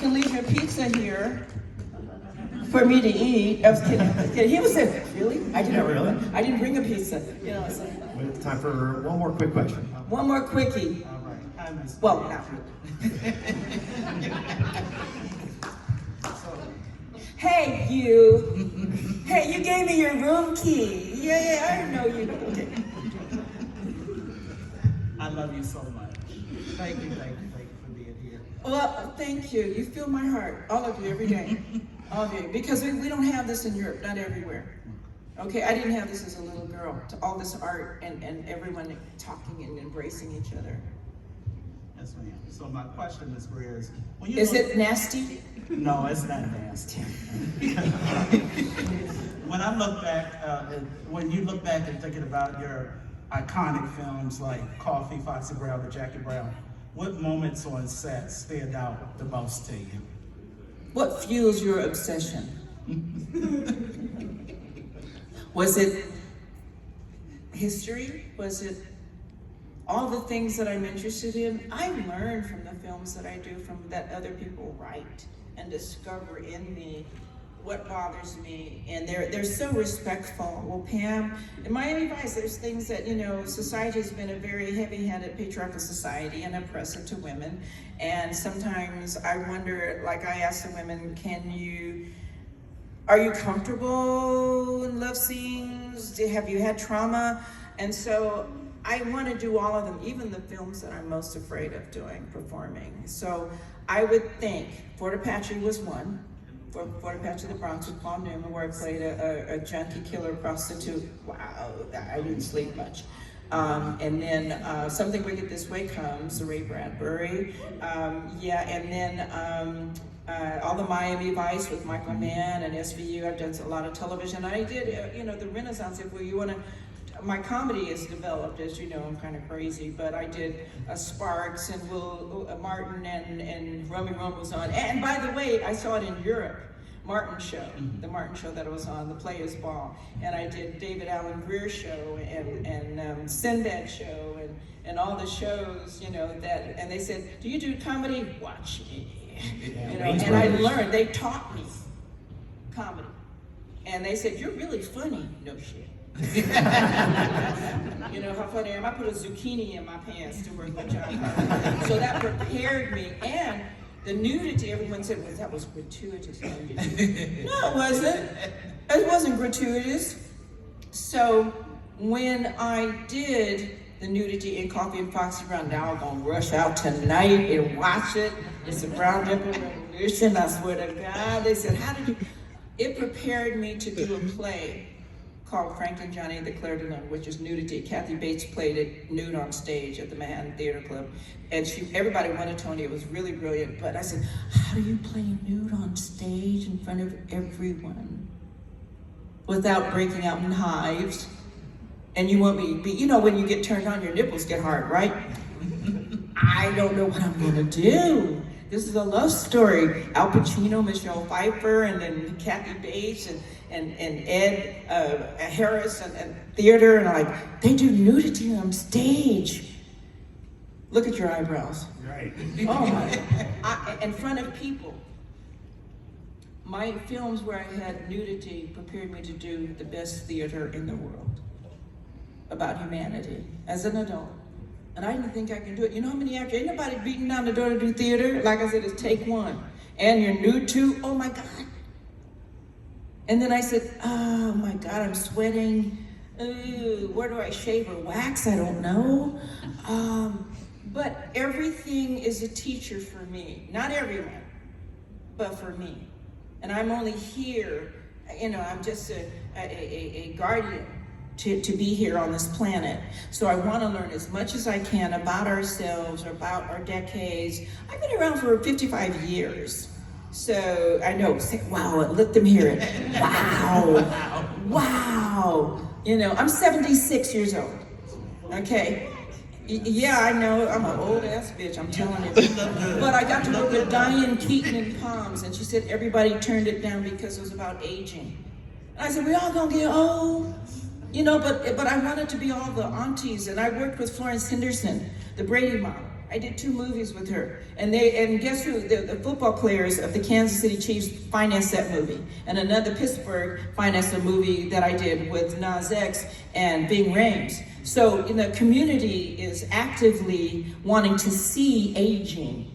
can leave your pizza here for me to eat. I was kidding. He was there, really? I didn't really? I didn't bring a pizza. You know, so. We have time for one more quick question. One more quickie. All right. Hi, Miss Well, Grier. not really. Hey, you. Hey, you gave me your room key. Yeah, I know you. Okay. I love you so much. Thank you for being here. Well, thank you. You fill my heart. All of you, every day. All of you. Because we don't have this in Europe, not everywhere. Okay, I didn't have this as a little girl. To all this art and everyone talking and embracing each other. Yes, ma'am. So my question, Ms. Grier, is when you Is look- it nasty? No, it's not nasty. When I look back, when you look back and thinking about your iconic films like Coffee, Foxy Brown, and Jackie Brown, what moments on set stand out the most to you? What fuels your obsession? Was it history? Was it all the things that I'm interested in? I learn from the films that I do, from that other people write and discover in me what bothers me, and they're so respectful. Well, Pam, in Miami Vice, there's things that, you know, society has been a very heavy-handed patriarchal society and oppressive to women, and sometimes I wonder, like I ask the women, are you comfortable in love scenes? Have you had trauma? And so I want to do all of them, even the films that I'm most afraid of doing, performing. So I would think Fort Apache was one. Fort Apache, the Bronx with Paul Newman, where I played a junkie killer prostitute. Wow, I didn't sleep much. And then Something Wicked This Way Comes, Ray Bradbury. And then all the Miami Vice with Michael Mann and SVU. I've done a lot of television. I did, the Renaissance, if you want to. My comedy is developed, as you know, I'm kind of crazy, but I did Sparks and Will Martin and Rummy Rome was on. And by the way, I saw it in Europe, Martin show, the Martin show that I was on, the Players Ball. And I did David Allen Grier show and Sinbad show and all the shows, and they said, do you do comedy? Watch me. And I learned, they taught me comedy. And they said, you're really funny. No shit. You know how funny I am? I put a zucchini in my pants to work with John. So that prepared me. And the nudity, everyone said, well, that was gratuitous. No, it wasn't. It wasn't gratuitous. So when I did the nudity in Coffee and Foxy Brown, now I'm gonna rush out tonight and watch it. It's a Brown Dipper Revolution, I swear to God. They said, how did you? It prepared me to do a play called Frank and Johnny the Claire de Lune, which is nudity. Kathy Bates played it nude on stage at the Manhattan Theater Club. And everybody wanted Tony, it was really brilliant. But I said, how do you play nude on stage in front of everyone without breaking out in hives? And you want me to be, when you get turned on, your nipples get hard, right? I don't know what I'm gonna do. This is a love story. Al Pacino, Michelle Pfeiffer, and then Kathy Bates, and Ed Harris, and theater, and they do nudity on stage. Look at your eyebrows. Right. Oh my, in front of people. My films where I had nudity prepared me to do the best theater in the world about humanity as an adult. And I didn't think I could do it. You know how many actors, ain't nobody beating down the door to do theater? Like I said, it's take one. And you're nude too, oh my God. And then I said, oh my God, I'm sweating. Ooh, where do I shave or wax? I don't know. But everything is a teacher for me. Not everyone, but for me. And I'm only here, I'm just a guardian to be here on this planet. So I want to learn as much as I can about ourselves, or about our decades. I've been around for 55 years. So I know, wow, let them hear it. Wow, wow. I'm 76 years old, okay? Yeah, I know, I'm an old ass bitch, I'm telling you. But I got to work with Diane Keaton in Palms, and she said everybody turned it down because it was about aging. And I said, we all gonna get old. But I wanted to be all the aunties, and I worked with Florence Henderson, the Brady mom. I I did 2 movies with her. And guess who? The football players of the Kansas City Chiefs financed that movie. And another Pittsburgh financed a movie that I did with Nas X and Bing Rames. So the community is actively wanting to see aging.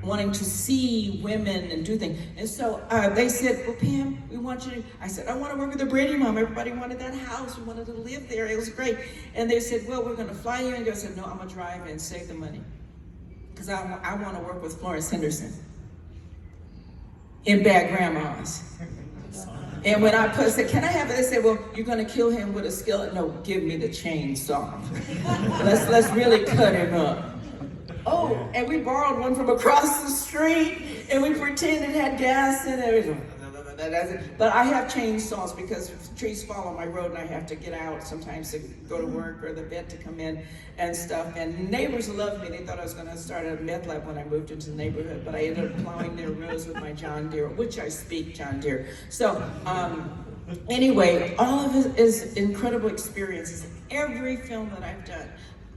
Wanting to see women and do things. And so they said, well, Pam, we want you to, I said, I want to work with the Brady Mom. Everybody wanted that house. We wanted to live there. It was great. And they said, well, we're going to fly you in. I said, no, I'm going to drive and save the money. Because I want to work with Florence Henderson in Bad Grandmas. And when I said, can I have it? They said, well, you're going to kill him with a skeleton. No, give me the chainsaw. Let's really cut him up. Oh, and we borrowed one from across the street, and we pretended it had gas in it. But I have chainsaws because trees fall on my road and I have to get out sometimes to go to work or the vet to come in and stuff. And neighbors loved me. They thought I was going to start a meth lab when I moved into the neighborhood, but I ended up plowing their rows with my John Deere, which I speak John Deere. So anyway, all of it is incredible experiences. Every film that I've done.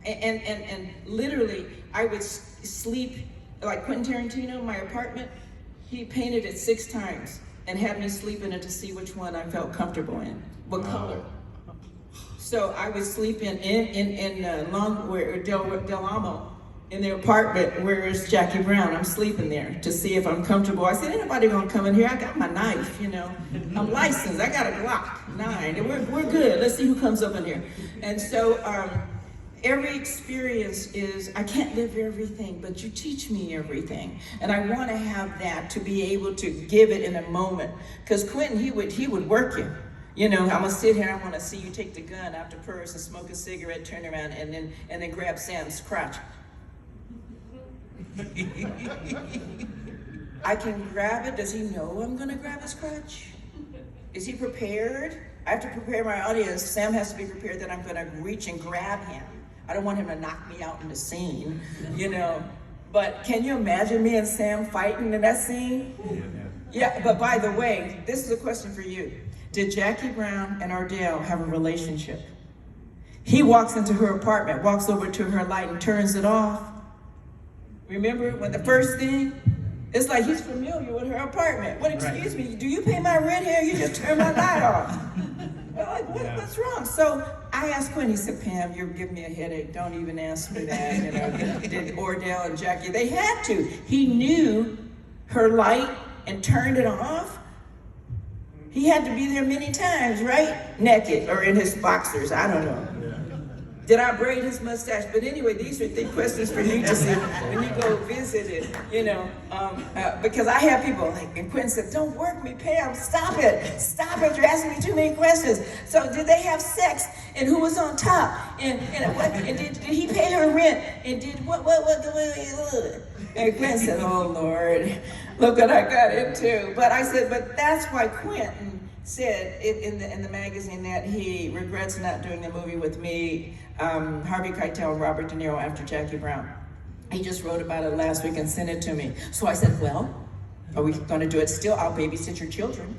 And literally, I would sleep, like Quentin Tarantino, my apartment, he painted it 6 times and had me sleep in it to see which one I felt comfortable in, what color. So I would sleep in Del Amo, in the apartment where is Jackie Brown. I'm sleeping there to see if I'm comfortable. I said, ain't nobody gonna come in here. I got my knife, I'm licensed. I got a Glock 9, and we're good. Let's see who comes up in here. And so, every experience is, I can't live everything, but you teach me everything. And I want to have that to be able to give it in a moment. Because Quentin, he would work you. I'm going to sit here, I want to see you take the gun out the purse and smoke a cigarette, turn around, and then grab Sam's crotch. I can grab it. Does he know I'm going to grab his crotch? Is he prepared? I have to prepare my audience. Sam has to be prepared that I'm going to reach and grab him. I don't want him to knock me out in the scene, But can you imagine me and Sam fighting in that scene? Yeah, but by the way, this is a question for you. Did Jackie Brown and Ardell have a relationship? He walks into her apartment, walks over to her light and turns it off. Remember when the first thing? It's like he's familiar with her apartment. What, excuse me, do you pay my rent here? You just turn my light off. Like, what's wrong? So I asked Quinn, he said, Pam, you're giving me a headache. Don't even ask me that. Did Ordell and Jackie, they had to. He knew her light and turned it off. He had to be there many times, right? Naked or in his boxers, I don't know. Did I braid his mustache? But anyway, these are thick questions for you to see when you go visit it, because I have people like, and Quentin said, don't work me, Pam, stop it, you're asking me too many questions. So did they have sex? And who was on top? And did he pay her rent? And did what? And Quentin said, oh Lord, look what I got into. But I said, but that's why Quentin said in the magazine that he regrets not doing the movie with me, Harvey Keitel, Robert De Niro after Jackie Brown. He just wrote about it last week and sent it to me. So I said, well, are we going to do it still? I'll babysit your children,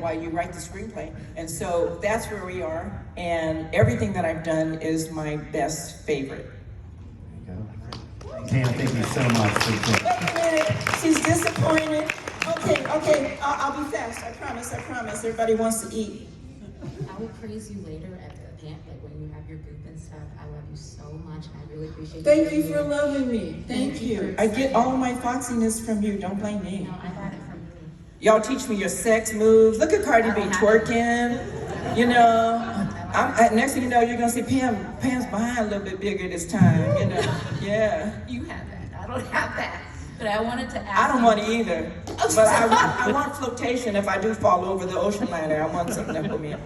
while you write the screenplay. And so that's where we are. And everything that I've done is my best favorite. Pam, thank you so much. Wait a minute, she's disappointed. Okay, I'll be fast, I promise. Everybody wants to eat. I will praise you later at the event, like when you have your group and stuff. I love you so much, and I really appreciate you. Thank you for loving me. Thank you. I get all my foxiness from you, don't blame me. No, I got it from you. Y'all teach me your sex moves. Look at Cardi B twerking, next thing you know, you're gonna see Pam's behind a little bit bigger this time, yeah. You have that, I don't have that. But I wanted to ask I don't want it either, but I want flotation if I do fall over the ocean liner. I want something to put me up.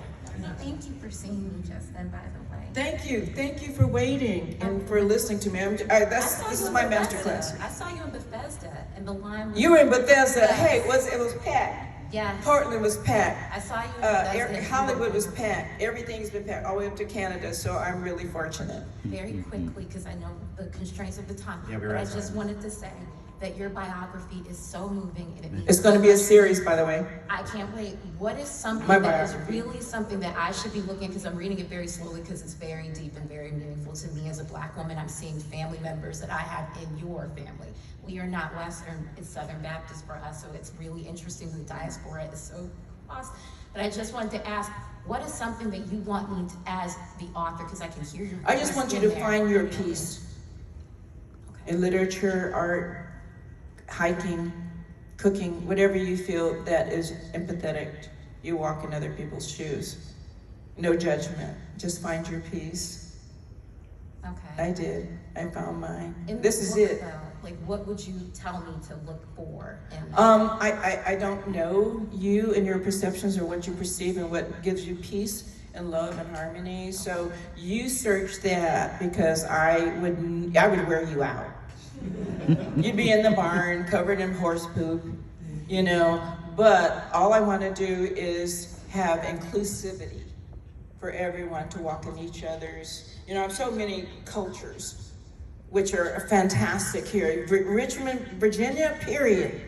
Thank you for seeing me just then, by the way. Thank you for waiting and for listening to me. This is my masterclass. I saw you in Bethesda, and the line was... You were in Bethesda. Yes. Hey, it was packed. Yeah. Portland was packed. I saw you in Bethesda. Hollywood was packed. Everything's been packed all the way up to Canada, so I'm really fortunate. Very quickly, because I know the constraints of the time. Yeah, but I just wanted to say, that your biography is so moving and it means It's going to so be a much. series, by the way. I can't wait. What is something My that is biography. really something that I should be looking, because I'm reading it very slowly because it's very deep and very meaningful to me as a Black woman. I'm seeing family members that I have in your family. We are not Western, it's Southern Baptist for us, so it's really interesting. The diaspora is so lost. But I just wanted to ask, what is something that you want me to, as the author, because I can hear your I just want you to find your peace in literature, art, hiking, cooking, whatever you feel that is empathetic. You walk in other people's shoes. No judgment. Just find your peace. Okay. I did. I found mine. In This the is book, it. though, like, what would you tell me to look for? I don't know you and your perceptions or what you perceive and what gives you peace and love and harmony. So you search that, because I would wear you out. You'd be in the barn covered in horse poop, you know, but all I want to do is have inclusivity for everyone to walk in each other's, you know, so many cultures, which are fantastic here. Richmond, Virginia, period.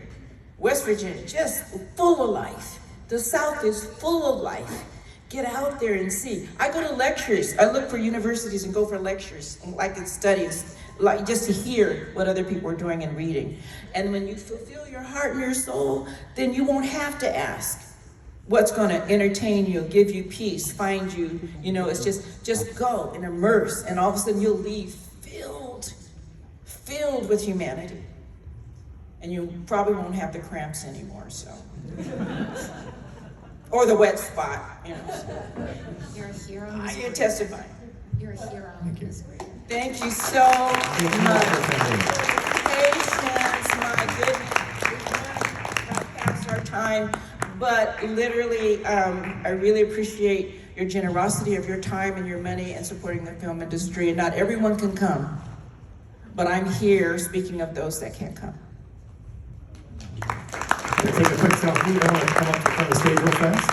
West Virginia, just full of life. The South is full of life. Get out there and see. I go to lectures. I look for universities and go for lectures, like in studies, like just to hear what other people are doing and reading. And when you fulfill your heart and your soul, then you won't have to ask what's going to entertain you, give you peace, find you. You know, it's just go and immerse, and all of a sudden you'll leave filled with humanity. And you probably won't have the cramps anymore, so. Or the wet spot, you know. You're a hero. You're testifying. You're a hero. Thank you. Ms. Grier. Thank you so much. Patience, my goodness. We're running past our time, but literally, I really appreciate your generosity of your time and your money and supporting the film industry. And not everyone can come, but I'm here speaking of those that can't come. Take a quick selfie. I want to come up to the front of the stage real fast.